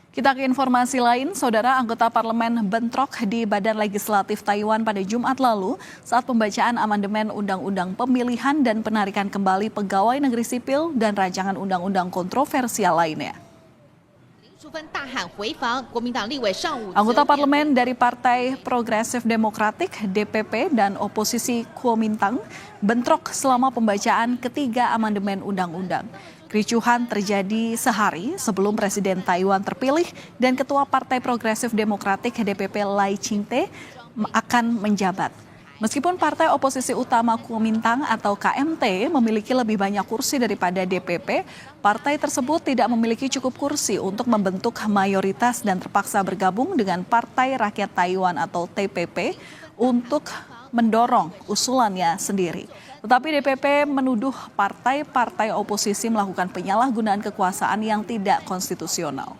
Kita ke informasi lain, saudara anggota parlemen bentrok di Badan Legislatif Taiwan pada Jumat lalu saat pembacaan amandemen Undang-Undang Pemilihan dan penarikan kembali pegawai negeri sipil dan rancangan undang-undang kontroversial lainnya. Anggota parlemen dari Partai Progresif Demokratik (DPP) dan oposisi Kuomintang bentrok selama pembacaan ketiga amandemen undang-undang. Kericuhan terjadi sehari sebelum Presiden Taiwan terpilih dan Ketua Partai Progresif Demokratik (DPP) Lai Ching-te akan menjabat. Meskipun partai oposisi utama Kuomintang atau KMT memiliki lebih banyak kursi daripada DPP, partai tersebut tidak memiliki cukup kursi untuk membentuk mayoritas dan terpaksa bergabung dengan Partai Rakyat Taiwan atau TPP untuk mendorong usulannya sendiri. Tetapi DPP menuduh partai-partai oposisi melakukan penyalahgunaan kekuasaan yang tidak konstitusional.